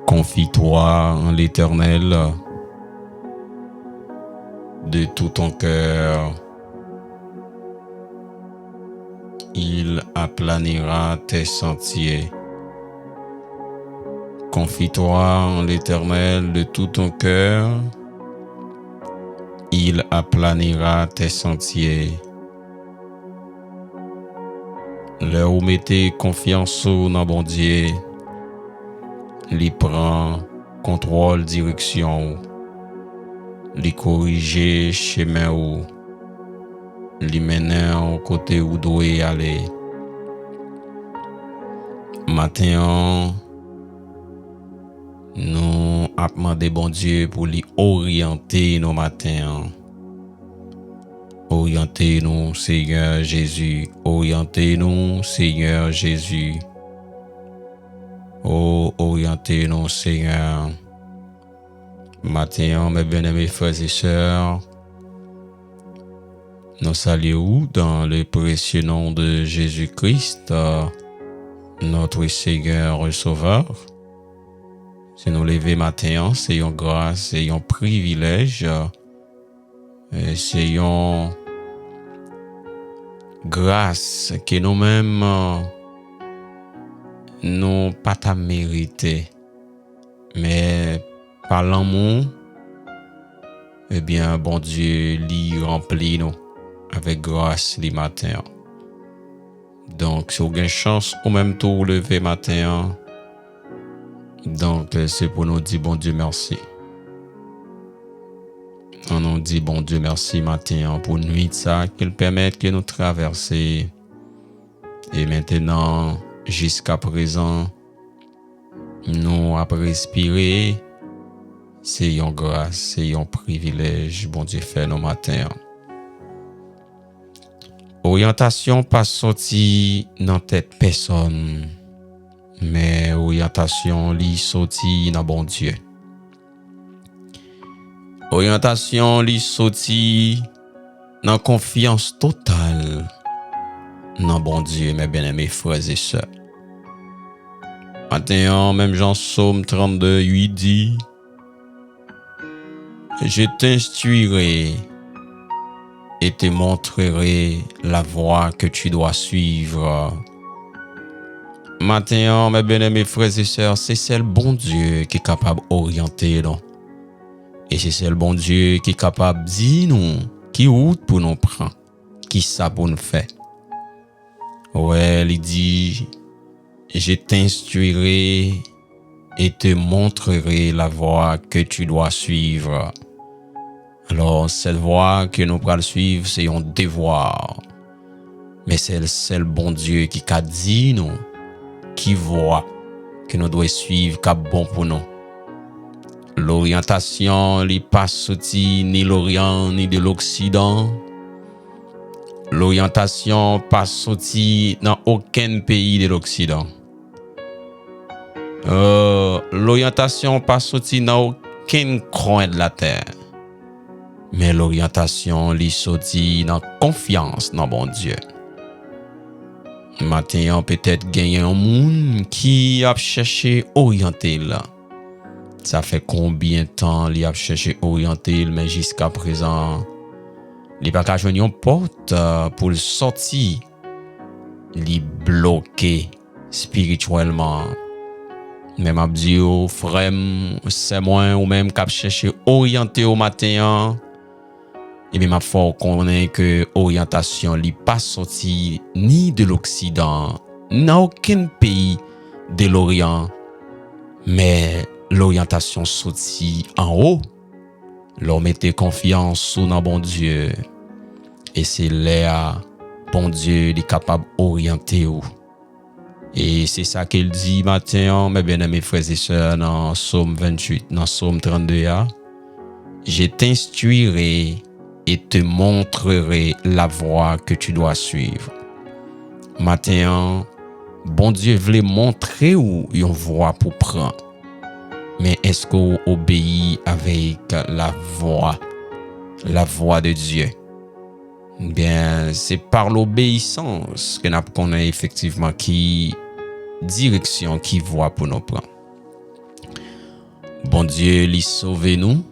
Confie-toi en l'Éternel de tout ton cœur. Il aplanira tes sentiers. Confie-toi en l'Éternel de tout ton cœur. Il aplanira tes sentiers. Là où mettez confiance dans bon Dieu, il prend contrôle direction, il corrige chemin ou, il mène au côté où doit aller. Maintenant, nous avons demandé bon Dieu pour lui orienter nos matins. Orientez-nous, Seigneur Jésus. Orientez-nous, Seigneur Jésus. Oh, orientez-nous, Seigneur. Matin, mes bien-aimés frères et sœurs, nous saluons dans le précieux nom de Jésus-Christ, notre Seigneur et Sauveur. Si nous levons matin, c'est une grâce, c'est un privilège. C'est une grâce que nous-mêmes nous pas ta mérité, mais par l'amour, eh bien, bon Dieu, lui remplit nous avec grâce les matins. Donc, si vous avez une chance au même tour lever matin, donc c'est pour nous dire bon Dieu merci. On nous dit bon Dieu merci matin pour nuit ça qu'il permette que nous traverser. Et maintenant, jusqu'à présent, nous avons respiré. C'est une grâce, c'est un privilège, bon Dieu fait nos matins. Orientation pas sorti dans tête personne, mais orientation li sorti dans bon Dieu. Orientation li sorti dans confiance totale dans bon Dieu, mes bien-aimés frères et sœurs. Maintenant, même Jean Psaume 32, 8 dit: je t'instruirai et te montrerai la voie que tu dois suivre. Maintenant, mes bien-aimés frères et sœurs, c'est celle bon Dieu qui est capable d'orienter nous. Et c'est celle bon Dieu qui est capable de dire nous qui route pour nous prendre, qui ça pour nous faire. Ouais, il dit: je t'instruirai et te montrerai la voie que tu dois suivre. Alors, cette voie que nous allons suivre, c'est un devoir. Mais c'est celle bon Dieu qui a dit nous, qui voit que nous devons suivre, qui est bon pour nous. L'orientation n'est pas sortie ni l'Orient ni de l'Occident. L'orientation n'est pas sortie dans aucun pays de l'Occident. L'orientation n'est pas sortie dans aucun coin de la terre. Mais l'orientation est sortie dans confiance dans bon Dieu. Maintenant, peut-être gagner un monde qui a cherché orienter là. Ça fait combien de temps il a cherché orienter, mais jusqu'à présent, il n'a pas joué une porte pour le sortir, il bloqué spirituellement. Même Abdio, frère, c'est moi ou même qui a cherché orienter au matin. Et bien, il faut connaître que l'orientation n'est pas sortie ni de l'Occident, ni aucun pays de l'Orient, mais l'orientation sortie en haut. L'on mettait confiance dans bon Dieu. Et c'est là, bon Dieu est capable d'orienter. Et c'est ça qu'il dit matin, mes bien-aimés frères et sœurs, dans Psaume 28, dans Psaume 32. Je t'instruirai et te montrerai la voie que tu dois suivre. Matin, bon Dieu voulait montrer où une voie pour prendre. Mais est-ce qu'on obéit avec la voie de Dieu? Bien, c'est par l'obéissance que nous connaissons effectivement qui direction, qui voie pour nous prendre. Bon Dieu, lui sauve nous.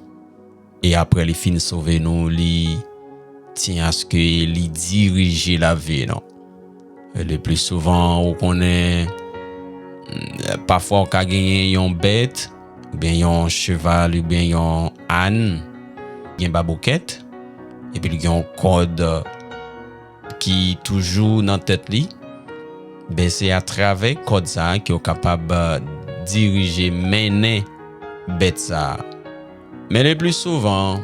Et après, il finit sauver nous, il tient à ce que il dirige la vie, non? Le plus souvent, on connaît, parfois, on a gagné une bête, ou bien un cheval, ou bien un âne, il y a une babouquette, et puis il y a un code qui est toujours dans la tête. Ben, c'est à travers le code ça qui est capable de diriger, mener bête ça. Mais le plus souvent,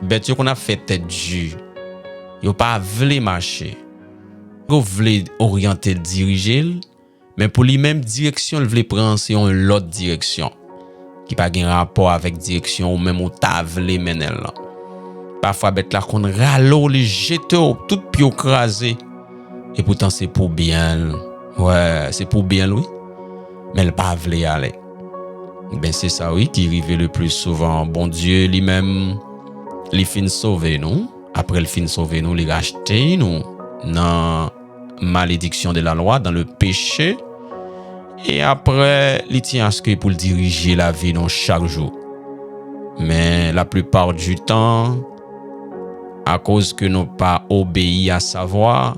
bête qu'on a fait tête jus, yo pas voulu marcher. Yo voulu orienter le diriger, mais pour lui même direction, il voulait prendre c'est une autre direction qui pas un rapport avec direction ou même ou ta voulu mener là. Parfois bête là qu'on ralo les jeter tout pied crasé et pourtant c'est pour bien. Ouais, c'est pour bien lui. Mais il pas voulu aller. Ben c'est ça oui qui arrive le plus souvent. Bon Dieu lui-même il fin sauver nous. Après il fin sauver nous, il racheter nous dans malédiction de la loi, dans le péché. Et après il tient à ce que pour diriger la vie nous chaque jour. Mais la plupart du temps, à cause que nous pas obéi à sa voix,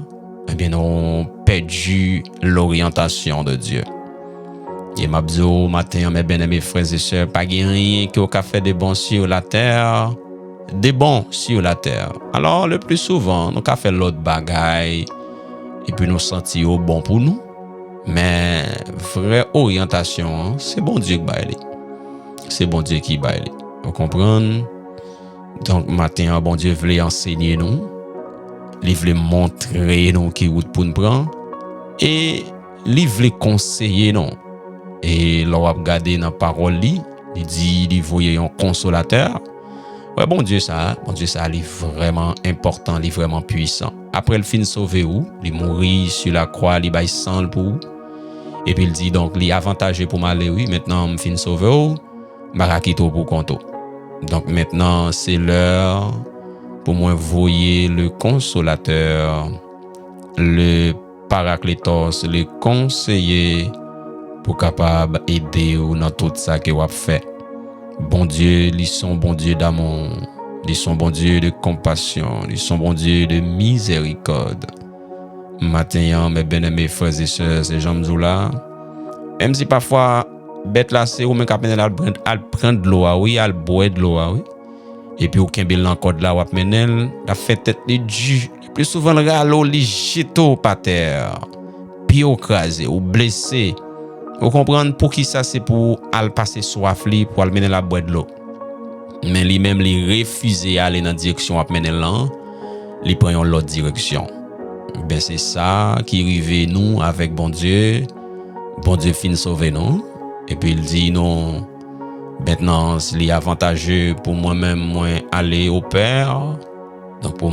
eh bien nous avons perdu l'orientation de Dieu. Et m'a dit au matin, mes bien-aimés frères et sœurs, pas rien qui a fait de bons sur la terre, des bons sur la terre. Alors le plus souvent, nous avons fait l'autre bagaille et puis nous sentir bon pour nous. Mais vraie orientation, c'est bon Dieu qui baille. C'est bon Dieu qui baille. Vous comprenez? Donc matin, bon Dieu voulait enseigner nous, il voulait montrer nous qui route pour nous prendre et il voulait conseiller nous. Et l'on a regardé dans la parole, il dit, il voyait un consolateur. Ouais, bon Dieu, ça, il est vraiment important, il est vraiment puissant. Après, il finit sauver où? Il mourit sur la croix, il baille sang pour vous. Et puis il dit, donc, il est avantageux pour m'aller, oui, maintenant, il finit sauver où? Marakito pour compte. Donc, maintenant, c'est l'heure pour moi voyer le consolateur, le paraclétos, le conseiller, pour capable aider ou dans tout ça que vous avez fait. Bon Dieu, ils sont bon Dieu d'amour, ils sont bon Dieu de compassion, ils sont bon Dieu de miséricorde. Matin, mes bien-aimés frères et sœurs, ces gens là, même si parfois bête là c'est ou même capable à prendre de l'eau, oui, à boire de l'eau, oui. Et puis aucun bel encore de là ou menel, la fait tête de Dieu. Plus souvent le ralo li jeto par terre, puis au crasé ou blessé. Vous comprenez pour qui ça c'est pour aller passer soif li pour aller mener la boîte de l'eau. Mais lui-même il refuse aller dans direction à mener là, il prend une autre direction. Ben c'est ça qui arrive nous avec bon Dieu. Bon Dieu fin sauver nous et puis il dit non maintenant c'est avantageux pour moi-même moi aller au Père. Donc pour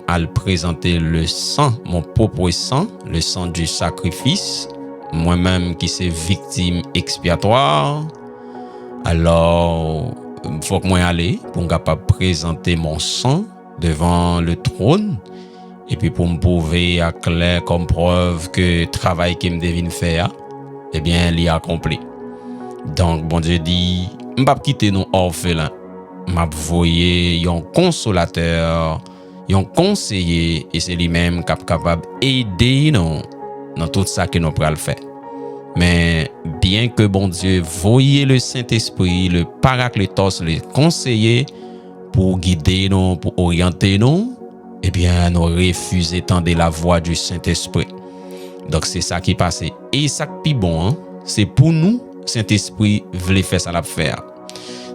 aller présenter le sang, mon propre sang, le sang du sacrifice. Moi-même qui suis victime expiatoire, alors il faut que moi aller pour capable présenter mon sang devant le trône et puis pour me prouver à clair comme preuve que le travail que me devine faire, eh bien il est accompli. Donc bon Dieu dit, je ne vais pas quitter nos orphelins, je vais voyer un consolateur, un conseiller et c'est lui-même qui est capable d'aider nous dans tout ça que nous pourrons faire. Mais bien que bon Dieu voyez le Saint-Esprit, le Paraclétos, le conseiller pour guider nous, pour orienter nous, eh bien nous refusons d'entendre la voix du Saint-Esprit. Donc c'est ça qui passe. Et ça qui est bon, hein? C'est pour nous, Saint-Esprit voulait faire ça la faire.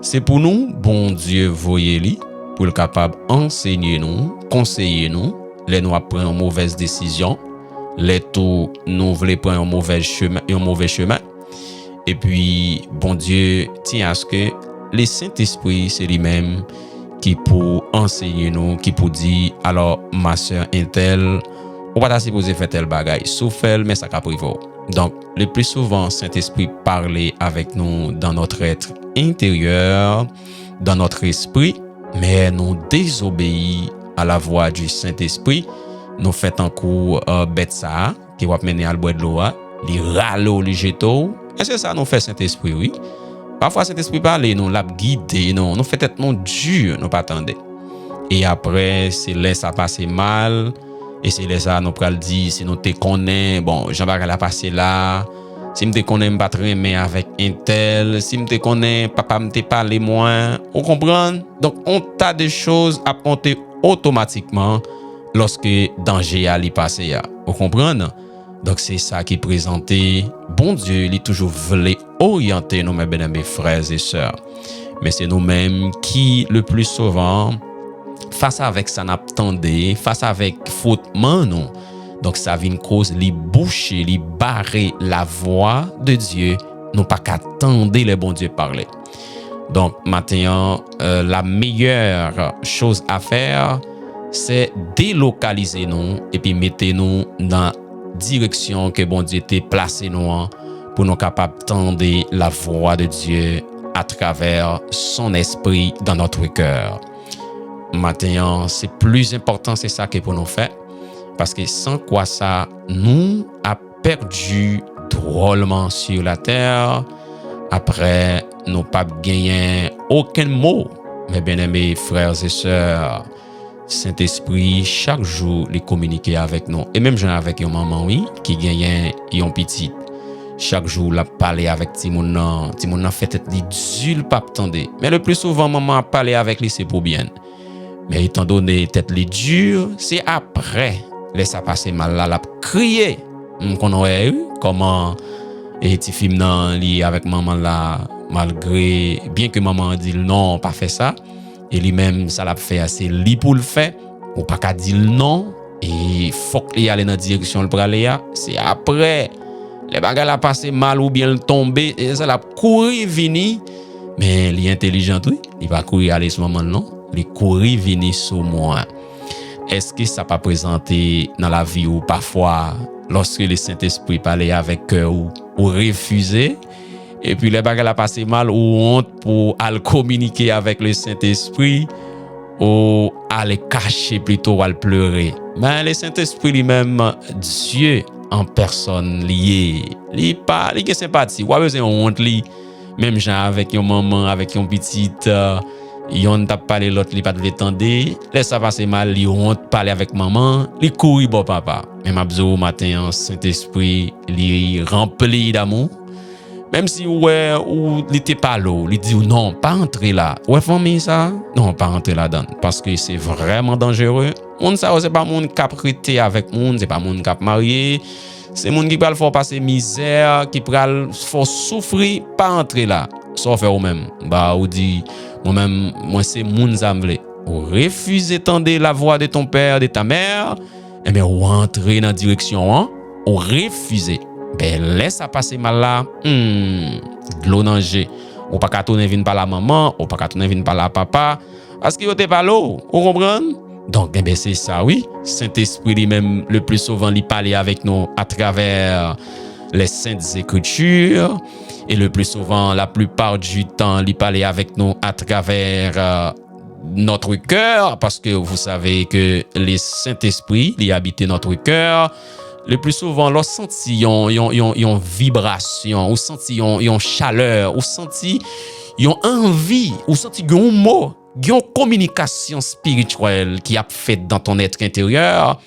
C'est pour nous, bon Dieu voyez-lui, pour le capable enseigner nous, conseiller nous, les nous prendre une mauvaise décision. Les tout nous voulons prendre un mauvais chemin. Et puis, bon Dieu tient à ce que le Saint-Esprit, c'est lui-même qui pour enseigner nous, qui pour dire, alors, ma soeur Intel, on va pas supposé faire tel bagaille, sauf elle, mais ça qu'a privé. Donc, le plus souvent, Saint-Esprit parle avec nous dans notre être intérieur, dans notre esprit, mais nous désobéissons à la voix du Saint-Esprit. Nous faisons un coup bête ça, qui va mener à boire de l'eau, les râlo, les jeto. Et c'est ça nous fait Saint-Esprit, oui. Parfois, Saint-Esprit parle, nous l'a guidé, nous fait être non dur, nous pas attendre. Et après, c'est là ça passe mal. Et c'est là ça, nous pral dire, si nous te connaît, bon, Jean-Baptiste a passé là. Si me te connaît, pas très mais avec un tel. Si me te connaît, papa me te parle moins. On comprend? Donc, on t'a des choses à compter automatiquement lorsque danger a li passé. Vous comprenez? Donc, c'est ça qui est présenté. Bon Dieu, il est toujours voulu orienter nous, mes bien-aimés frères et sœurs. Mais c'est nous-mêmes qui, le plus souvent, face avec ça n'attendait, face avec fautement non. Donc ça vient cause li boucher, li barrer la voix de Dieu, non pas qu'attendre les bons Dieu parler. Donc maintenant la meilleure chose à faire c'est délocaliser nous et puis mettez nous dans direction que bon Dieu t'a placé nous pour nous capables d'entendre la voix de Dieu à travers son esprit dans notre cœur. Maintenant, c'est plus important, c'est ça que pour nous faire. Parce que sans quoi ça, nous a perdu drôlement sur la terre. Après, nous pas gagné aucun mot. Mes bien-aimés frères et sœurs, Saint-Esprit, chaque jour, les communiquer avec nous. Et même j'en avec une maman, oui, qui gagne une petite. Chaque jour, la parler avec Timoun. Timoun fait être les pas attendre. Mais le plus souvent, maman a parlé avec lui, c'est pour bien. Mais étant donné tête les dure, c'est après laisse ça passer mal là, la crier. Qu'on aurait eu comment et petit film nan li avec maman là malgré bien que maman dit non, pas fait ça et lui-même ça l'a fait assez li pour le faire ou pas qu'à dire non et faut qu'il aller dans direction le praler c'est après les bagages la passer mal ou bien le tomber et ça l'a courir vini mais il est intelligent oui, il va courir aller ce moment non. Les courir venir sur moi. Est-ce que ça pas présenté dans la vie ou parfois lorsque le Saint-Esprit parlait avec cœur ou refuser et puis les bagages a passé mal ou honte pour aller communiquer avec le Saint-Esprit ou aller cacher plutôt ou aller pleurer. Mais le Saint-Esprit lui-même Dieu en personne lié, il pas il est sympathie. Ou besoin honte li même genre avec une maman avec une petite yon t'a parlé l'autre li pas de l'étendre laisse ça passer mal li honte parler avec maman li courir bon papa même abzo matin Saint-Esprit li rempli d'amour même si ouais ou li t'es pas l'eau li dit non pas entrer là ouais famille ça non pas entrer là-dedans parce que c'est vraiment dangereux monde ça c'est pas monde qui a prêté avec monde c'est pas monde qui a marié c'est monde qui va le faire passer misère qui va le faire souffrir pas entrer là sauf faire ou même bah ou dit moi-même, c'est moun zamvle. Ou refuser tendre la voix de ton père, de ta mère, et bien, ou entrer dans la direction, hein? Ou refuser. Ben, laisse ça passer mal là. De l'eau danger. Ou pas qu'à tourner vin par la maman, ou pas qu'à tourner vin par la papa. Parce qu'il y a pas l'eau. Vous comprenez? Donc, ben, c'est ça, oui. Saint-Esprit lui-même, le plus souvent, il parle avec nous à travers les saintes écritures. Et le plus souvent, la plupart du temps, il parle avec nous à travers notre cœur, parce que vous savez que le Saint-Esprit, il habite notre cœur. Le plus souvent, lorsque senti une vibration, ou senti une chaleur, ou senti une envie, ou senti un mot, une communication spirituelle qui a fait dans ton être intérieur.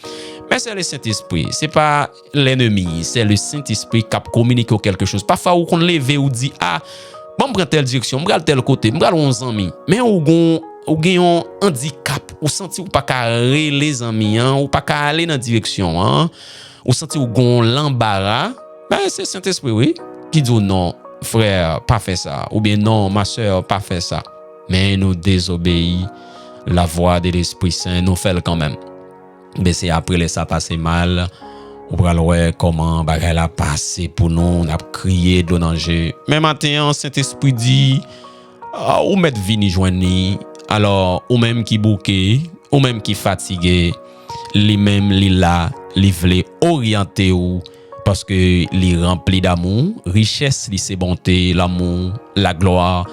Mais c'est le Saint-Esprit, c'est pas l'ennemi, c'est le Saint-Esprit qui communique quelque chose. Parfois, on lève ou dit ah, bon, prends telle direction, on tel côté, on prend 11 amis. Mais on gagne un handicap, ou senti ou pas carré les amis, ou pas aller dans direction, hein, ou senti ou gon l'embarras. Ben c'est Saint-Esprit oui qui dit non, frère, pas fait ça, ou bien non, ma sœur, pas fait ça. Mais nous désobéissons la voix de l'Esprit Saint, nous fait quand même. Mais c'est après les ça passer mal ou pral ouais comment bagay la passer pour nous on a crié de danger mais matin Saint-Esprit dit ou mettre vini joindre alors ou même qui bouqué ou même qui fatigué lui même li là li vle orienter ou parce que li rempli d'amour richesse li c'est bonté l'amour la gloire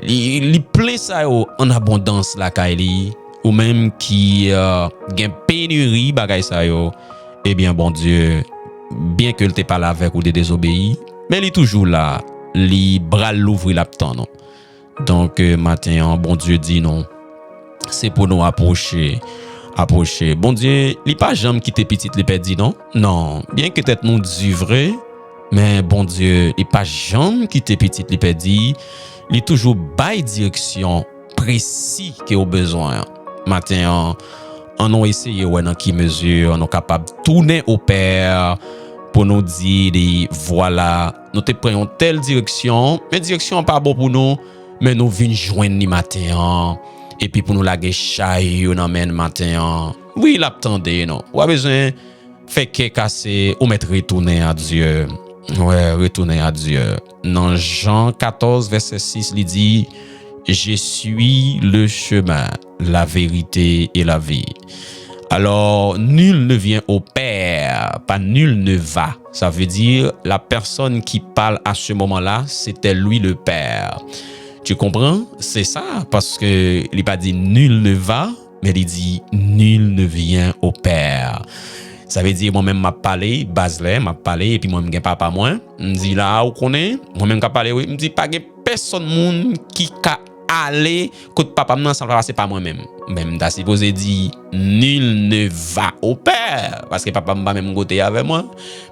li plein ça en abondance la kaili ou même qui gen pénurie bagay sa yo eh bien bon Dieu bien que il t'ait pas là avec ou de désobéi mais il est toujours là li bras l'ouvrir l'aptan non. Donc matin bon Dieu dit non. C'est pour nous approcher. Bon Dieu, li pas jamais quitter petite li dit non. Non, bien que tête nous dit vrai, mais bon Dieu, il pas jamais quitter petite li dit, il toujours bail direction précis que au besoin. Matin on a essayé ouais dans qui mesure on est capable de tourner au Père pour nous dire voilà, nous te prenons telle direction, mais direction pas bon pour nous, mais nous venons joindre ni matin et puis pour nous la chay on amène matin. Oui, l'attendez non. Ou a besoin fait que casser ou mettre retourner à Dieu. Ouais, retourner à Dieu. Dans Jean 14 verset 6 il dit je suis le chemin, la vérité et la vie. Alors, nul ne vient au Père, pas nul ne va. Ça veut dire, la personne qui parle à ce moment-là, c'était lui le Père. Tu comprends? C'est ça, parce que il n'a pas dit nul ne va, mais il dit nul ne vient au Père. Ça veut dire, moi-même, m'a parlé, Basler, m'a parlé, et puis moi-même, je papa, moi, me dit là, où qu'on est, moi-même, je parlé, oui, me dit, pas de personne monde qui a aller côté papa non ça va passer par moi-même t'as supposé dire nul ne va au Père parce que papa m'a même côté avec moi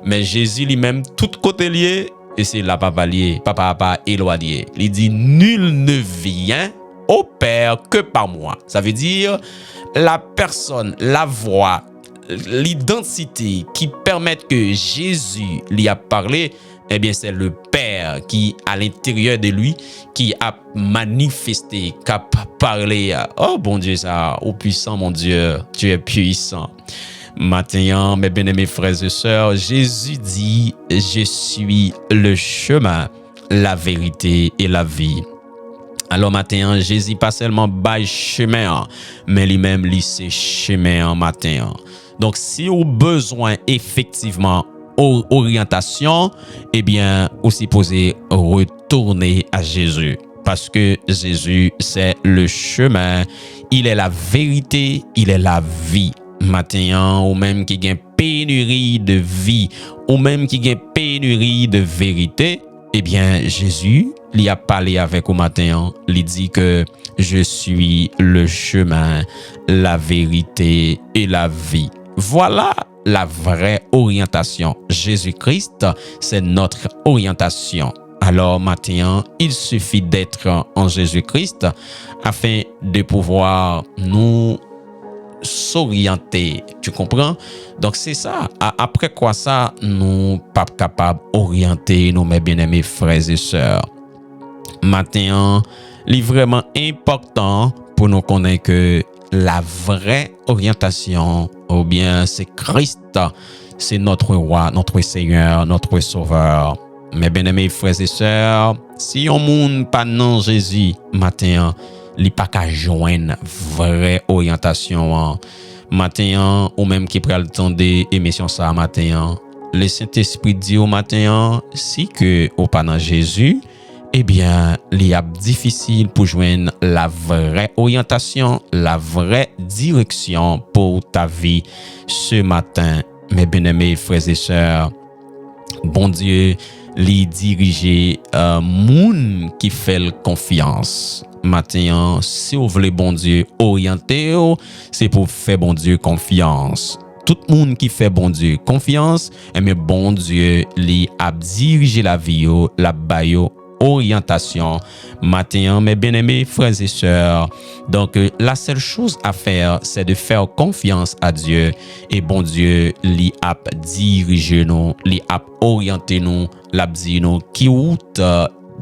mais Jésus lui-même tout côté lié et c'est là papa lié papa pas éloigné il dit nul ne vient au Père que par moi. Ça veut dire la personne, la voix, l'identité qui permettent que Jésus lui a parlé, eh bien c'est le Père qui à l'intérieur de lui qui a manifesté, qui a parlé. Oh bon Dieu, ça, oh puissant mon Dieu, tu es puissant. Maintenant, mes bien-aimés frères et sœurs, Jésus dit, je suis le chemin, la vérité et la vie. Alors matin, Jésus pas seulement bail chemin, mais lui-même lui c'est chemin matin. Donc si vous besoin effectivement orientation, eh bien aussi posez retourner à Jésus parce que Jésus c'est le chemin, il est la vérité, il est la vie. Matin ou même qui gagne pénurie de vie ou même qui gagne pénurie de vérité, eh bien Jésus lui a parlé avec au matin, il dit que je suis le chemin, la vérité et la vie. Voilà la vraie orientation. Jésus-Christ, c'est notre orientation. Alors maintenant, il suffit d'être en Jésus-Christ afin de pouvoir nous s'orienter. Tu comprends? Donc c'est ça. Après quoi ça, nous pas capables d'orienter nos mes bien-aimés frères et sœurs. Maintenant, il est vraiment important pour nous connaître que la vraie orientation, ou bien c'est Christ, c'est notre roi, notre Seigneur, notre Sauveur. Mes bien-aimés frères et sœurs, si on monde pas non Jésus matin, il pas qu'à joindre vraie orientation. Matin, ou même qui pral attendre émission ça matin, le Saint-Esprit dit au matin, si que au pas dans Jésus, eh bien, il est difficile pour joindre la vraie orientation, la vraie direction pour ta vie ce matin. Mes bien-aimés frères et sœurs, bon Dieu, les diriger moun qui fait confiance. Matin, si vous voulez bon Dieu orienter, c'est pour faire bon Dieu confiance. Tout le monde qui fait bon Dieu confiance, mais bon Dieu lui a dirigé la vie, la baille orientation. Matin, mes bien-aimés frères et sœurs, donc la seule chose à faire, c'est de faire confiance à Dieu et bon Dieu lui a dirigé nous, lui a orienté nous, l'a dit nous qui route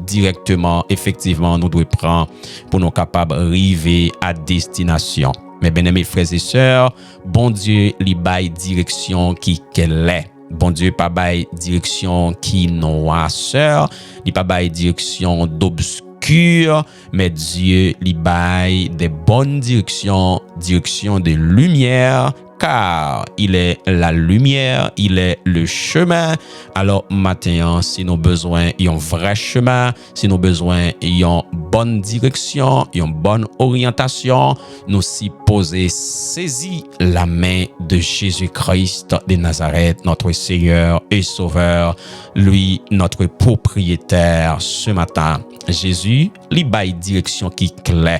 directement, effectivement, nous devons prendre pour nous capables d'arriver à destination. Mes bien-aimés frères et sœurs, bon Dieu lui baille direction qui qu'elle est. Bon Dieu pas baille direction qui noirceur, il pas baille direction d'obscur, mais Dieu lui baille des bonnes directions, direction de lumière, car il est la lumière, il est le chemin. Alors, matin, si nos besoins y ont vrai chemin, si nos besoins y ont bonne direction, y ont bonne orientation, nous s'y poser, saisir la main de Jésus-Christ de Nazareth, notre Seigneur et Sauveur, lui, notre propriétaire ce matin. Jésus, lui baille direction qui claire.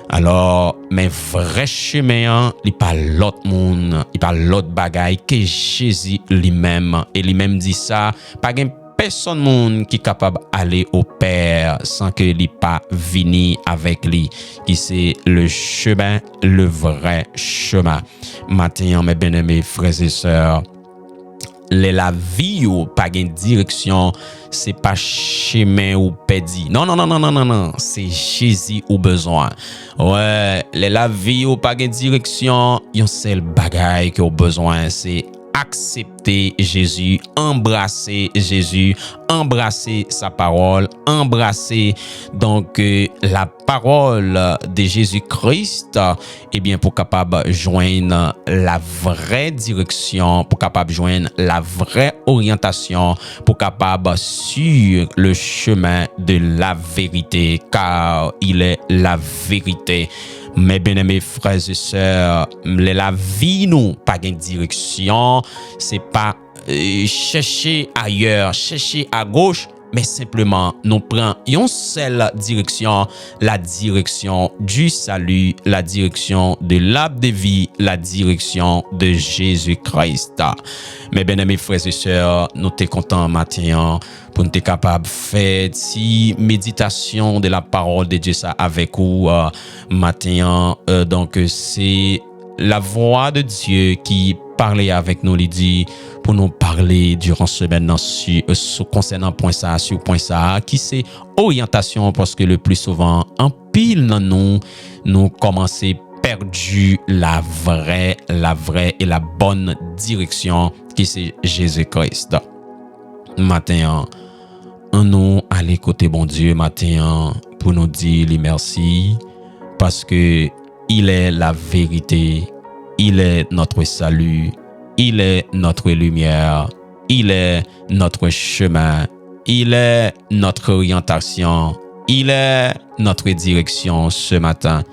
Alors, mais vrai chemin, il pas l'autre monde, il pas l'autre bagaille que Jésus lui-même. Et lui-même dit ça, pas gen personne monde qui est capable d'aller au Père sans que lui pas vini avec lui, qui c'est le chemin, le vrai chemin. Maintenant, mes bien-aimés frères et sœurs, la vie ou pas une direction, c'est pas chemin ou pédi. Non, c'est Jésus ou besoin. Ouais, la vie ou pas une direction, yon seul bagaille que au besoin, c'est accepter Jésus, embrasser Jésus, embrasser sa parole, embrasser donc la parole de Jésus-Christ, et bien pour capable joindre la vraie direction, pour capable joindre la vraie orientation, pour capable suivre le chemin de la vérité, car il est la vérité. Mes bien-aimés frères et sœurs, la vie nous pas une direction, c'est pas chercher ailleurs, chercher à gauche, mais simplement nous prenons une seule direction, la direction du salut, la direction de l'arbre de vie, la direction de Jésus-Christ. Mes bien-aimés frères et sœurs, nous sommes contents matin pour nous être capables de faire une méditation de la parole de Dieu ça avec vous matin. Donc c'est la voix de Dieu qui parlait avec nous, il dit pour nous parler durant ce semaine concernant point ça, sur point ça, qui c'est orientation, parce que le plus souvent, en pile dans nous commençons perdu la vraie et la bonne direction, qui c'est Jésus-Christ. Matin, nous allons côté bon Dieu matin pour nous dire les merci, parce que il est la vérité, il est notre salut, il est notre lumière, il est notre chemin, il est notre orientation, il est notre direction ce matin.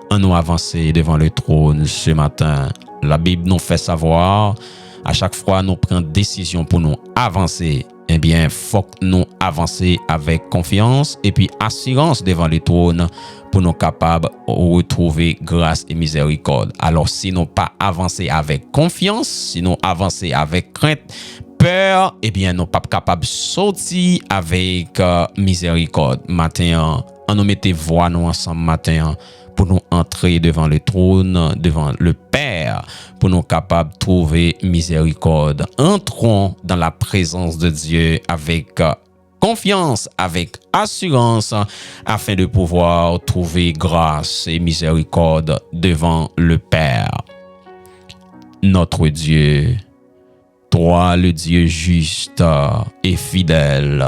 On nous avancer devant le trône ce matin. La Bible nous fait savoir, à chaque fois nous prenons décision pour nous avancer, eh bien, faut que nous avancer avec confiance et puis assurance devant le trône pour nous capables de retrouver grâce et miséricorde. Alors, si nous pas avancer avec confiance, si nous avancer avec crainte, peur, eh bien, nous pas capables de sortir avec miséricorde. Matin, on nous mette voix nous ensemble matin pour nous entrer devant le trône, devant le Père, pour nous capables de trouver miséricorde. Entrons dans la présence de Dieu avec confiance, avec assurance, afin de pouvoir trouver grâce et miséricorde devant le Père. Notre Dieu, toi le Dieu juste et fidèle,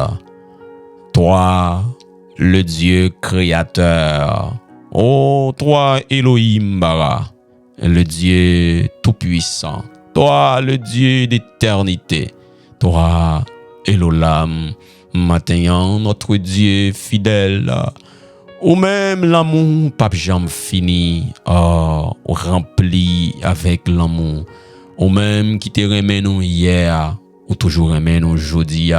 toi le Dieu créateur, oh, toi, Elohim Bara, le Dieu tout-puissant, toi, le Dieu d'éternité, toi, Elolam, matin, notre Dieu fidèle, ou même l'amour, pape jamais fini, rempli avec l'amour, ou même qui te remet nous hier, ou toujours remet nous aujourd'hui,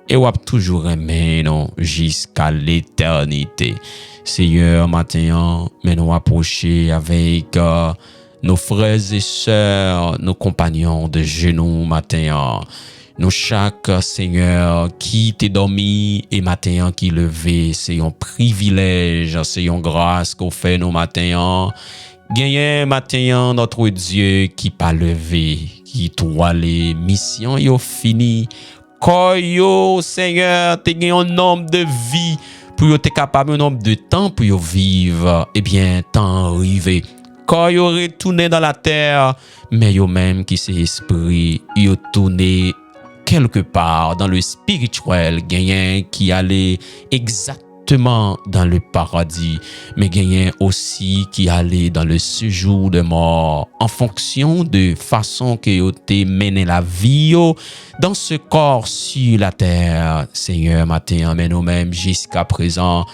et ou toujours remet nous jusqu'à l'éternité. Seigneur, matin, mais nous approcher avec nos frères et sœurs, nos compagnons de genoux, matin. Nous chaque Seigneur qui t'est dormi et matin qui levé, c'est un privilège, c'est une grâce qu'on fait nos matins. Gagner matin notre Dieu qui pas levé, qui toi les missions yo fini. Koyo Seigneur, t'es gagné un nombre de vie pour être capable un nombre de temps pour vivre, eh bien, temps arrivé. Quand yo retourné dans la terre, mais yo même qui c'est esprit, yo tourné quelque part dans le spirituel, gagnant qui allait exactement directement dans le paradis, mais gagnent aussi qui allaient dans le séjour de mort en fonction de façon que vous te mené la vie dans ce corps sur la terre. Seigneur, matin, mais nous-mêmes jusqu'à présent,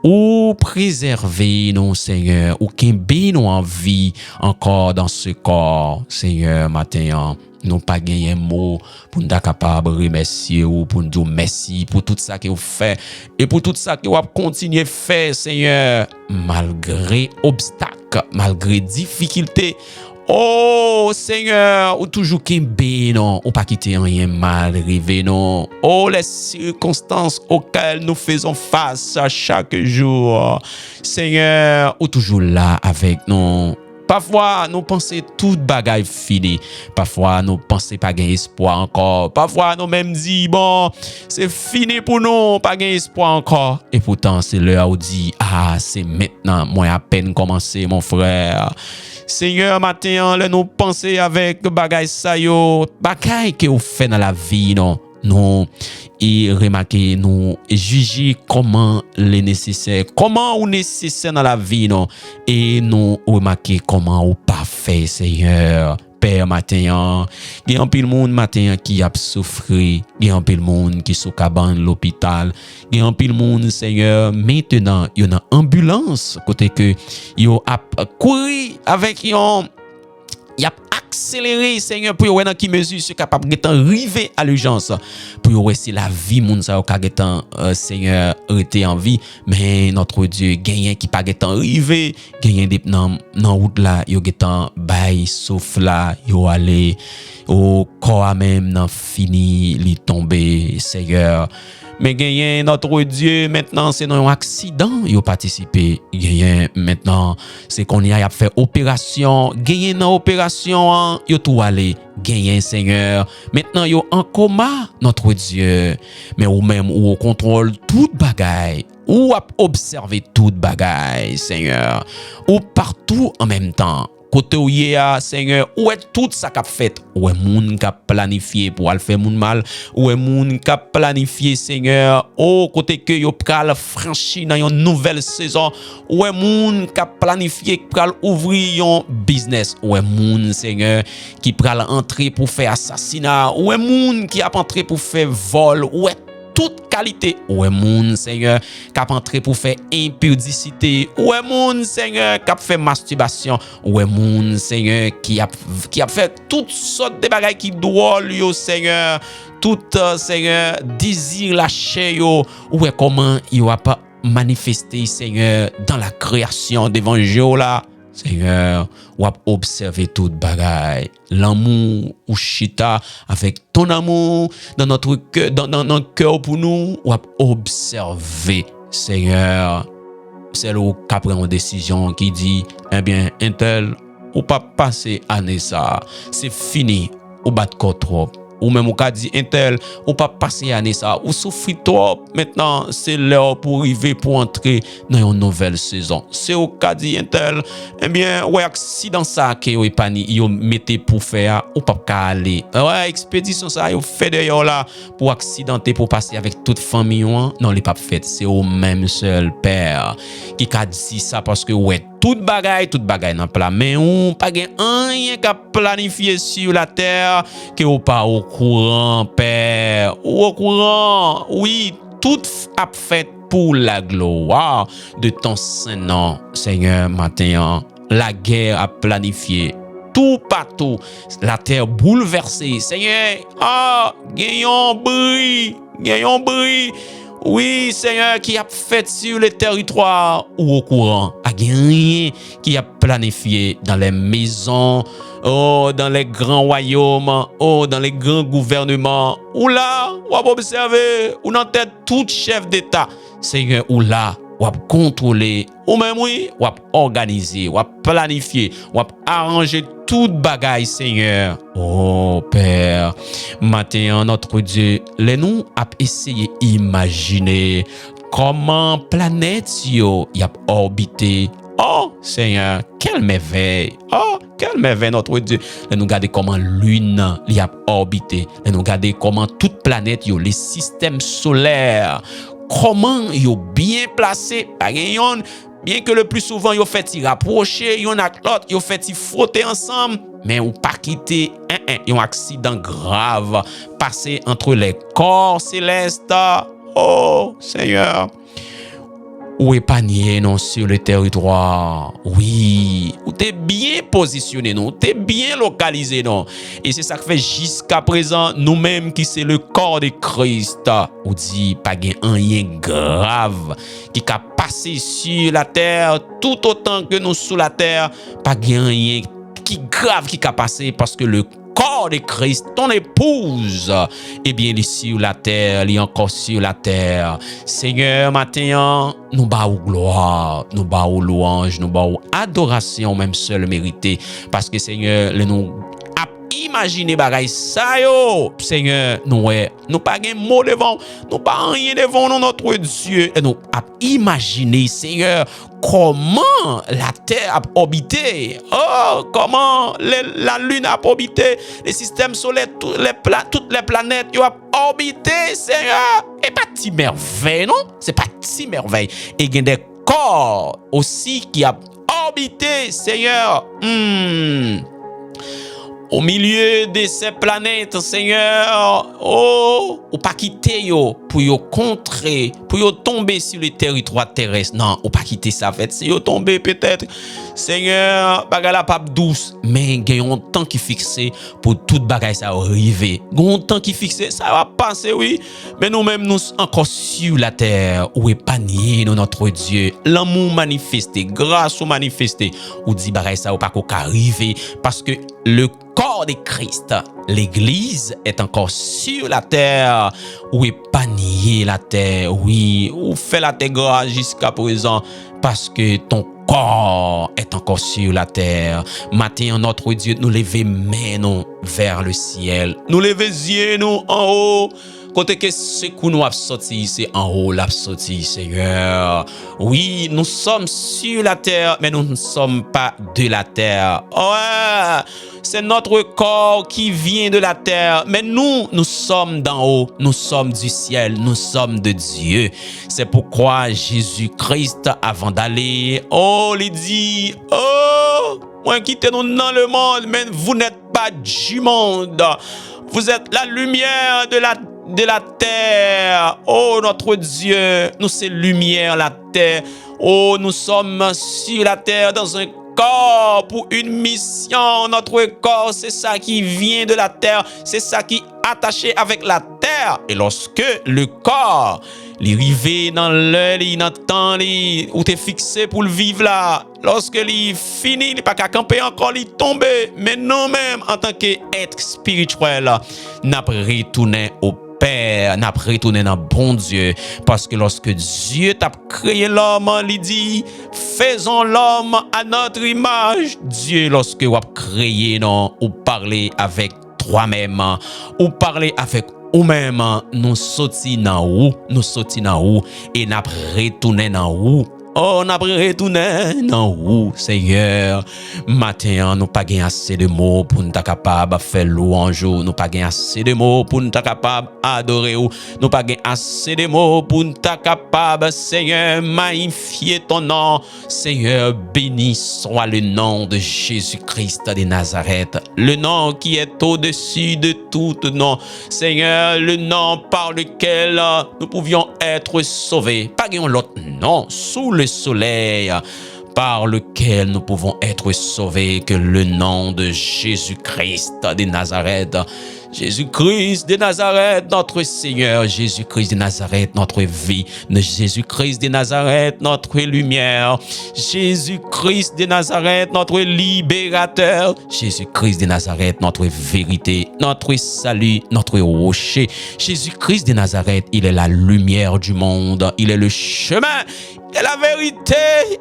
ou préserver nous, Seigneur, ou qu'aimer nous en vie encore dans ce corps, Seigneur, matin. Nous pas gagné un mot pour nous capable remercier ou pour nous dire merci pour tout ça que vous faites et pour tout ça que vous continuez à faire, Seigneur, malgré obstacles, malgré difficultés. Oh Seigneur, ou toujours qu'aimer non, ou pas quitter rien mal arrivé non. Oh les circonstances auxquelles nous faisons face à chaque jour, Seigneur, ou toujours là avec nous. Parfois, nous pensons toute bagaille fini. Parfois, nous pensons pas gagner espoir encore. Parfois, nous même dit bon, c'est fini pour nous, pas gagner espoir encore. Et pourtant, c'est l'heure où dit ah, c'est maintenant, moi à peine commencé, mon frère. Seigneur, matin, nous penser avec bagaille ça yo, bagaille que vous faites dans la vie, non. Nous et remarquer, nous juger comment les nécessaires, comment ou nécessaire dans la vie, non, et nous remarquer comment ou parfait, Seigneur. Père matin, il y a un peu de monde matin qui a souffert, il y a un peu de monde qui sous cabane l'hôpital, il y a un peu de monde, Seigneur, maintenant, il y a une ambulance côté que il a couru avec il a accéléré, Seigneur, pour voir dans qui mesure c'est capable d'arriver à l'urgence, pour voir si la vie moun sa Seigneur était en vie, mais notre Dieu gagne qui pas arrivé, gagne des dans route là, yo getan bay sauf là, yo aller au corps même nan fini li tomber, Seigneur. Mais gagné notre Dieu maintenant c'est dans un accident il a participé, gagné maintenant c'est qu'on y a fait opération, gagné dans opération il tout aller, gagné Seigneur maintenant yo en coma notre Dieu, mais ou même ou au contrôle toute bagaille, ou à observer toute bagaille, Seigneur, ou partout en même temps. Côté où y a, Seigneur, où est tout ça qu'a fait, où est moun qu'a planifié pour aller faire moun mal, où est moun qu'a planifié, Seigneur, oh, côté que yo pral franchi dans une nouvelle saison, où est moun qu'a planifié pral ouvrir un business, où est moun, Seigneur, qui pral entrer pour faire assassinat, où est moun qui a entré pour faire vol, où est toute qualité, ou est moun, Seigneur, qui a entré pour faire impudicité, ou est moun, Seigneur, qui a fait masturbation, ou est moun, Seigneur, qui a fait toutes sortes de bagailles qui doivent lui, Seigneur, tout, Seigneur, désir lâché, yo, ou est comment il a pas manifesté, Seigneur, dans la création d'évangile là. Seigneur, ou a observé toute bagaille, l'amour ou chita avec ton amour dans notre cœur, dans notre cœur pour nous, ou a observé, Seigneur, c'est là où qu'a pris une décision qui dit, eh bien, un tel, ou pas passer année ça, c'est fini, ou bat trop. Ou même au cas dit un tel, ou pas passer année ça, ou souffrir trop, maintenant c'est l'heure pour arriver pour entrer dans une nouvelle saison. C'est au cas dit un tel, eh bien, ouais, accident ça que yo épani, yo mettez pour faire, ou pas aller. Ouais, expédition ça, yo fait d'ailleurs là, pour accidenter, pour passer avec toute famille, non, les pas fait. C'est au même seul Père qui a dit ça parce que, ouais, toute bagaille dans plat, mais on pas rien qu'à planifier sur la terre que ou pas au courant, Père, ou au courant, oui, tout a fait pour la gloire de ton Saint-Nom, Seigneur, matin, la guerre a planifié. Tout partout, la terre bouleversée, Seigneur, gagnons bruit. Oui, Seigneur, qui a fait sur le territoire ou au courant, a rien qui a planifié dans les maisons, oh, dans les grands royaumes, oh, dans les grands gouvernements, ou là, ou à observer, ou dans tête tout chef d'État, Seigneur, ou là, ou à contrôler, ou même oui, ou à organiser, ou à planifier, ou à arranger toute bagaille, Seigneur. Oh, Père, matin, notre Dieu, les nous a essayé d'imaginer comment planète yo y a orbité. Oh, Seigneur, quelle merveille. Oh, quelle merveille, notre Dieu. Les nous regarder comment lune y a orbité. Les nous regarder comment toute planète yo, les systèmes solaires, comment yo bien placé, par exemple, bien que le plus souvent yo fait y rapprocher, yon ak l'autre, yo fait y frotter ensemble, mais ou pas quitter un accident grave passé entre les corps célestes. Oh Seigneur, ou épargné non sur le territoire. Oui, ou t'es bien positionné non, t'es bien localisé non. Et c'est ça que fait jusqu'à présent nous-mêmes qui c'est le corps de Christ. Ou dit pas gain rien grave qui a passé sur la terre tout autant que nous sous la terre, pas gain rien qui grave qui a passé parce que le corps de Christ, ton épouse, eh bien, il est sur la terre, il est encore sur la terre. Seigneur, matin, nous bas gloire, nous bas louange, nous bas adoration, même seul mérité. Parce que Seigneur, nous imaginez bagay ça yo, Seigneur, nous pas gen mot devant, nous pas rien devant notre Dieu. Et nous imaginez, Seigneur, comment la terre a orbité. Oh, comment la lune a orbité, les systèmes solaires, toutes les planètes yo a orbité, Seigneur. Et pas ti merveille, non? C'est pas ti merveille. Et gen des corps aussi qui a orbité, Seigneur. Au milieu de ces planètes, Seigneur, oh, ou pas quitter yo pour yo contrer, pour yo tomber sur le territoire terrestre. Non, ou pas quitter ça fait. Si yo tomber peut-être, Seigneur, bagay la pape douce, mais il y a un temps qui fixé pour toute bagay ça arriver. Il y a un temps qui fixé, ça va passer, oui. Mais nous-mêmes, nous encore sur la terre, où épargné notre Dieu. L'amour manifesté, grâce au manifesté, ou dit bagay ça ou pas qu'on arriver parce que le corps de Christ, l'Église est encore sur la terre, ou épargné la terre, oui, ou fait la terre grâce jusqu'à présent, parce que ton corps est encore sur la terre. Matin, notre Dieu, nous lever mains nous vers le ciel, nous lever yeux nous en haut. Côté que ce que nous avons sorti, c'est en haut, l'a sorti, Seigneur. Oui, nous sommes sur la terre, mais nous ne sommes pas de la terre. Ouais, c'est notre corps qui vient de la terre, mais nous sommes d'en haut, nous sommes du ciel, nous sommes de Dieu. C'est pourquoi Jésus-Christ, avant d'aller, oh, il dit, oh, moi quittez-nous dans le monde, mais vous n'êtes pas du monde. Vous êtes la lumière de la terre. Oh, notre Dieu, nous c'est lumière, la terre. Oh, nous sommes sur la terre dans un corps pour une mission. Notre corps, c'est ça qui vient de la terre. C'est ça qui est attaché avec la terre. Et lorsque le corps, il arrive dans l'heure, dans le temps, où tu es fixé pour le vivre là, lorsque il finit, il n'est pas qu'à camper encore, il tombe. Mais nous-mêmes, en tant qu'être spirituel, nous retourné au Père, n'a retourné dans bon Dieu, parce que lorsque Dieu t'a créé l'homme, il dit, faisons l'homme à notre image. Dieu, lorsque vous avez créé, non, ou parler avec toi-même, ou parler avec ou-même, nous sortis dans où, et n'a retourné dans où. Oh, on a retourné dans où, Seigneur. Matin, nous pas assez de mots pour nous capable faire louange. Nous pas assez de mots pour nous capable adorer. Nous pas assez de mots pour nous capable, Seigneur, magnifier ton nom. Seigneur, béni soit le nom de Jésus-Christ de Nazareth. Le nom qui est au-dessus de tout nom. Seigneur, le nom par lequel nous pouvions être sauvés. Pas l'autre nom sous le soleil par lequel nous pouvons être sauvés que le nom de Jésus-Christ de Nazareth. Jésus-Christ de Nazareth, notre Seigneur. Jésus-Christ de Nazareth, notre vie. Jésus-Christ de Nazareth, notre lumière. Jésus-Christ de Nazareth, notre libérateur. Jésus-Christ de Nazareth, notre vérité, notre salut, notre rocher. Jésus-Christ de Nazareth, il est la lumière du monde. Il est le chemin et la vérité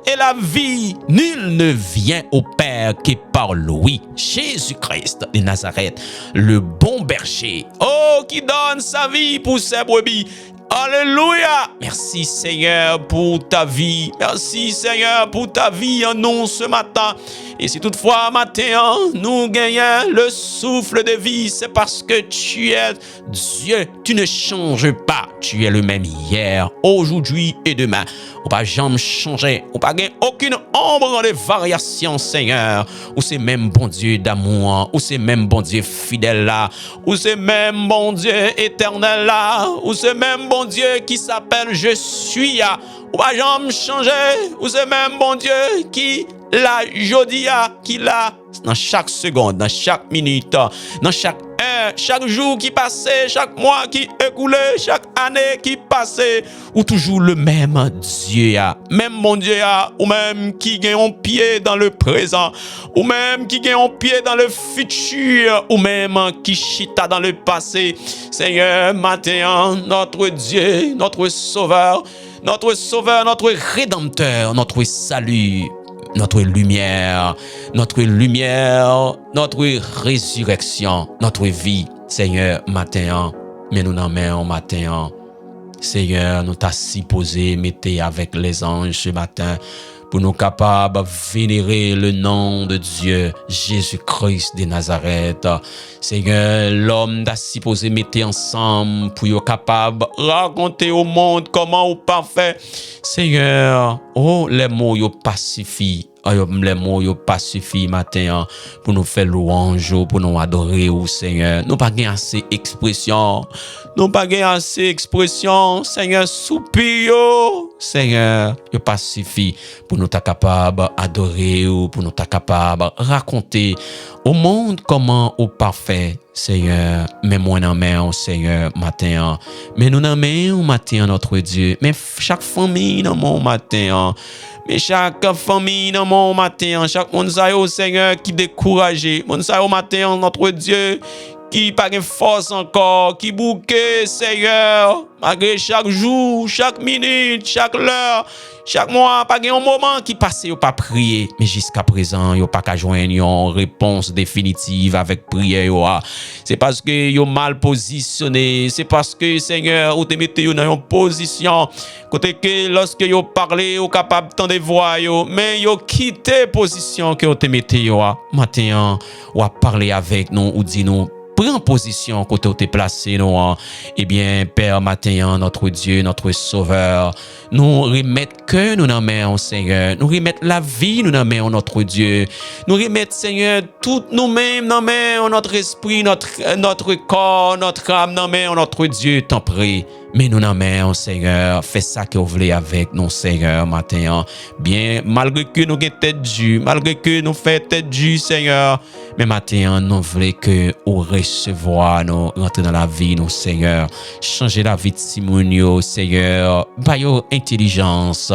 et la vie. Nul ne vient au Père que par lui. Jésus-Christ de Nazareth, le bon berger. Oh, qui donne sa vie pour ses brebis. Alléluia. Merci Seigneur pour ta vie. Merci Seigneur pour ta vie en nous ce matin. Et si toutefois matin nous gagnons le souffle de vie, c'est parce que tu es Dieu. Tu ne changes pas. Tu es le même hier, aujourd'hui et demain. Ou pas jamais changer. Ou pas gagner aucune ombre de variation, Seigneur. Ou c'est même bon Dieu d'amour. Ou c'est même bon Dieu fidèle là. Ou c'est même bon Dieu éternel là. Ou c'est même bon Dieu qui s'appelle Je suis là. Ou pas jamais changer. Ou c'est même bon Dieu qui la jodia, qui l'a dans chaque seconde, dans chaque minute, dans chaque heure, chaque jour qui passait, chaque mois qui écoulait, chaque année qui passait, ou toujours le même Dieu, même mon Dieu, ou même qui gagne un pied dans le présent, ou même qui gagne un pied dans le futur, ou même qui chita dans le passé. Seigneur, matin, notre Dieu, notre Sauveur, notre Rédempteur, notre salut, notre lumière, notre résurrection, notre vie, Seigneur, matin, mais nous n'en mettons matin. Seigneur, nous t'as si posé, mettez avec les anges ce matin, pour nous capables de vénérer le nom de Dieu, Jésus-Christ de Nazareth. Seigneur, l'homme t'a si posé, mettez ensemble, pour nous capables de raconter au monde comment on parfait. Seigneur, oh, les mots yo pacifient. Les mots yo pas suffi matin pour nous faire louange, pour nous adorer au Seigneur. Nous pas gain assez expression. Nous pas gain assez expression. Seigneur, soupir Seigneur, yo pas suffi pour nous ta capable adorer ou pour nous ta capable raconter au monde comment au parfait. Seigneur, mais moi en main, Seigneur, matin. Mais nous en main, matin, notre Dieu. Mais chaque famille dans mon matin. Mais chaque famille dans mon matin, chaque monde Seigneur qui découragé, monde matin notre Dieu qui pas de force encore, qui bouquet Seigneur, malgré chaque jour, chaque minute, chaque heure, chaque mois, pas un moment qui passe ou pas prier, mais jusqu'à présent, yo pas qu'à joindre une réponse définitive avec prière. C'est parce que yo mal positionné, c'est parce que Seigneur, ou te mettez yo dans une position côté que lorsque yo parler ou capable de voix yo, mais yo quitté position que yo te mettez yo. Matin, ou à parler avec nous ou dit nous prends position côté où tu es placé, nous. Eh bien, Père, matin, notre Dieu, notre Sauveur, nous remettre que nous n'en mettons, Seigneur. Nous remettre la vie, nous n'en mettons, notre Dieu. Nous remettre, Seigneur, tout nous-mêmes, n'en mettons, notre esprit, notre corps, notre âme, n'en mettons, notre Dieu, t'en prie. Mais nous n'en mettons, Seigneur, fais ça que vous voulez avec nous, Seigneur, matin. Bien, malgré que nous avons tête due, malgré que nous faisons tête due, Seigneur, mais matin, nous voulons que vous recevoir, nous rentrer dans la vie, nous, Seigneur. Changer la vie de Simonio, Seigneur. Bayo intelligence.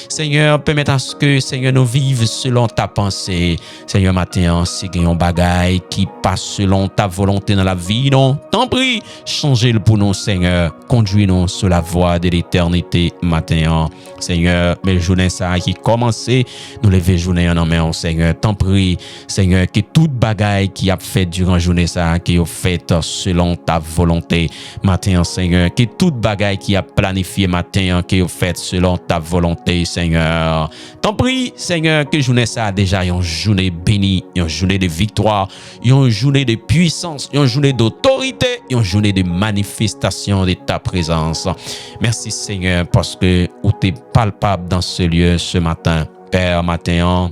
Seigneur, permette à ce que, Seigneur, nous vivions selon ta pensée. Seigneur, matin, si il y a un bagaille qui passe selon ta volonté dans la vie, non? T'en prie, changez-le pour nous, Seigneur. Conduis-nous sur la voie de l'éternité, matin. Seigneur, mais le journée ça qui commencé, nous lever journée en main, Seigneur. T'en prie, Seigneur, que toute bagaille qui a fait durant la journée ça, qui a fait selon ta volonté, matin, Seigneur. Que toute bagaille qui a planifié matin, qui a fait selon ta volonté, Seigneur. T'en prie, Seigneur, que journée ça a déjà une journée bénie, une journée de victoire, une journée de puissance, une journée d'autorité, une journée de manifestation de ta présence. Merci, Seigneur, parce que tu es palpable dans ce lieu ce matin. Père, matin,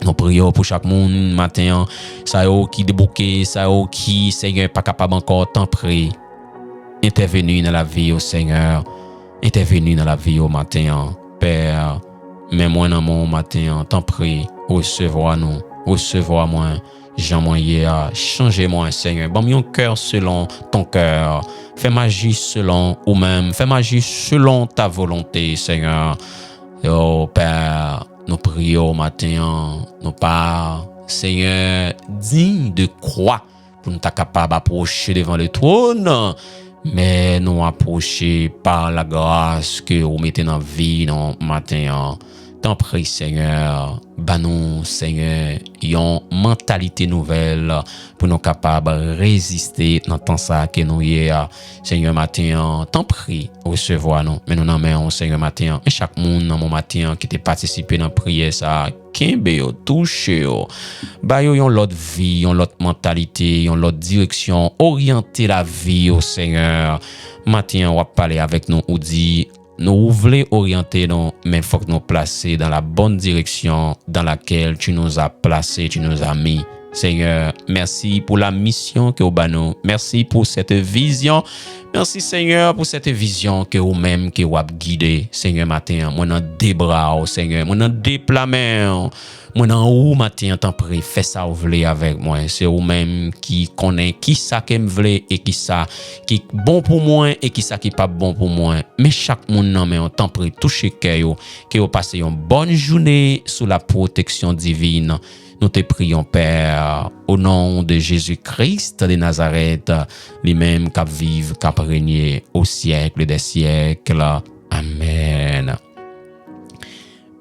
nous prions pour chaque monde, matin, ça qui débouqué, ça qui, Seigneur, pas capable encore, t'en prie. Intervenir dans la vie, au Seigneur. Intervenir dans la vie, au matin. Père, mets-moi dans mon matin, t'en prie. Recevoir-nous, recevoir-moi. Jean-moi hier, changez-moi, Seigneur. Bon, mon cœur selon ton cœur. Fais magie selon ou même. Fais magie selon ta volonté, Seigneur. Oh, Père, nous prions au matin. Nous pas, Seigneur, digne de croix pour nous être capables d'approcher devant le trône. Mais nous approcher par la grâce que vous mettez dans la vie, non, matin. T'en prie, Seigneur, banon, Seigneur, yon mentalité nouvelle pour nous capables de résister dans le temps ça que nous y est. Seigneur, matin, t'en prie, recevoir nous. Mais nous n'en mettons, Seigneur, matin, et chaque monde dans mon matin qui te participé dans la prière, ça, Kimbe yo, touche yo, ba yo yon l'autre vie, yon l'autre mentalité, yon l'autre direction, orienter la vie au Seigneur. Matin, on va parler avec nous, ou dit, nous voulons orienter nous, mais il faut que nous placer dans la bonne direction dans laquelle tu nous as placés, tu nous as mis. Seigneur, merci pour la mission que vous avez nous. Merci pour cette vision. Merci Seigneur pour cette vision que vous-même que vous avez guidé. Seigneur, matin, moi dans des bras, Seigneur, moi dans des plats, moi dans où matin, t'en prie, fais ça vous voulez avec moi. C'est vous-même qui connaît qui ça que me voulez et qui ça qui bon pour moi et qui ça qui pas bon pour moi. Mais chaque monde non mais on t'en prie, touchez cœur que vous passez une bonne journée sous la protection divine. Nous te prions, Père, au nom de Jésus-Christ de Nazareth, lui-même qui vive, qui régné au siècle des siècles. Amen.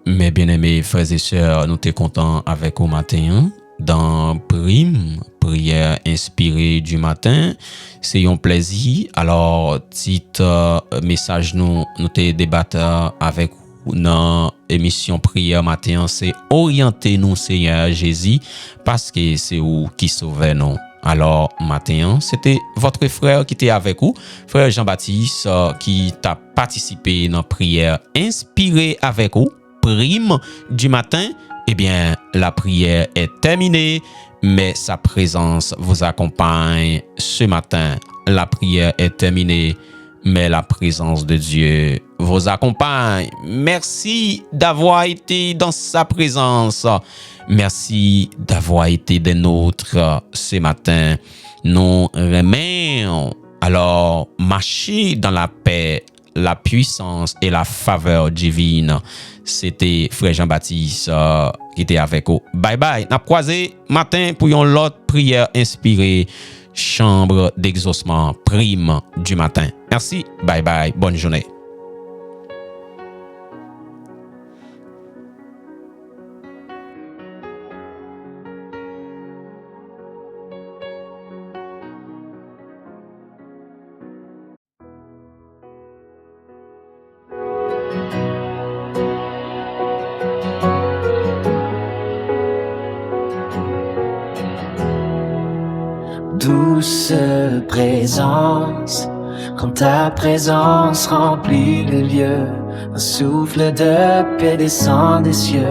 Mes bien-aimés frères et sœurs, nous sommes contents avec au matin dans prière inspirée du matin. C'est un plaisir. Alors, titre message nous te débattre avec dans émission prière matin, c'est orienter nous Seigneur Jésus parce que c'est vous qui sauvez nous. Alors matin, c'était votre frère qui était avec vous, frère Jean-Baptiste, qui t'a participé dans prière inspirée avec vous, prime du matin. Eh bien, la prière est terminée, mais sa présence vous accompagne ce matin. La prière est terminée, mais la présence de Dieu vous accompagne. Merci d'avoir été dans sa présence. Merci d'avoir été des nôtres ce matin. Nous remercions. Alors, marchez dans la paix, la puissance et la faveur divine. C'était frère Jean-Baptiste qui était avec vous. Bye bye. N'a croisé matin pour une autre prière inspirée. Chambre d'exaucement, prime du matin. Merci, bye bye, bonne journée. Douce présence, quand ta présence remplit le lieu, un souffle de paix descend des cieux.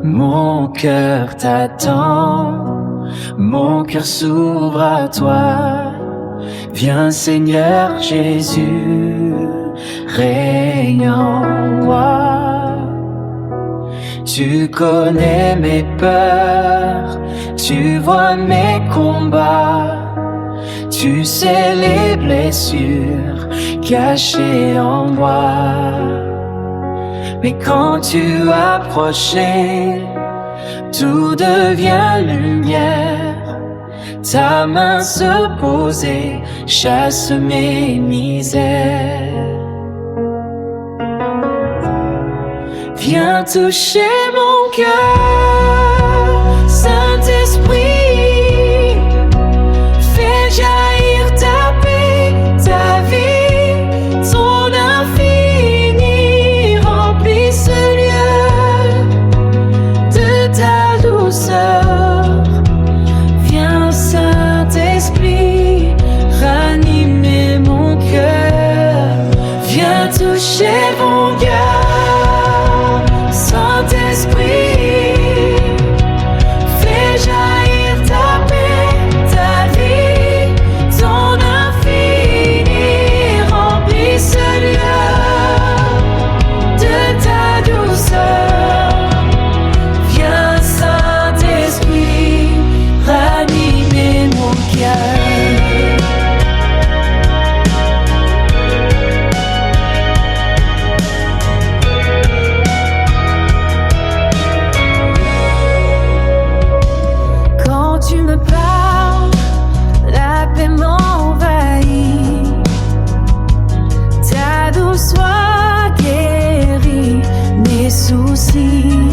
Mon cœur t'attend, mon cœur s'ouvre à toi. Viens Seigneur Jésus, règne en moi. Tu connais mes peurs, tu vois mes combats, tu sais les blessures cachées en moi. Mais quand tu approchais, tout devient lumière. Ta main se posait, chasse mes misères. Viens toucher mon cœur, Saint-Esprit. Fais jaillir ta paix, ta vie, ton infini. Remplis ce lieu de ta douceur. Viens Saint-Esprit, ranimer mon cœur. Viens toucher mon cœur. Saint-Esprit, fais jaillir ta paix, ta vie, ton infini. Remplis ce lieu de ta douceur. Viens Saint-Esprit, ranimer mon cœur. soucis.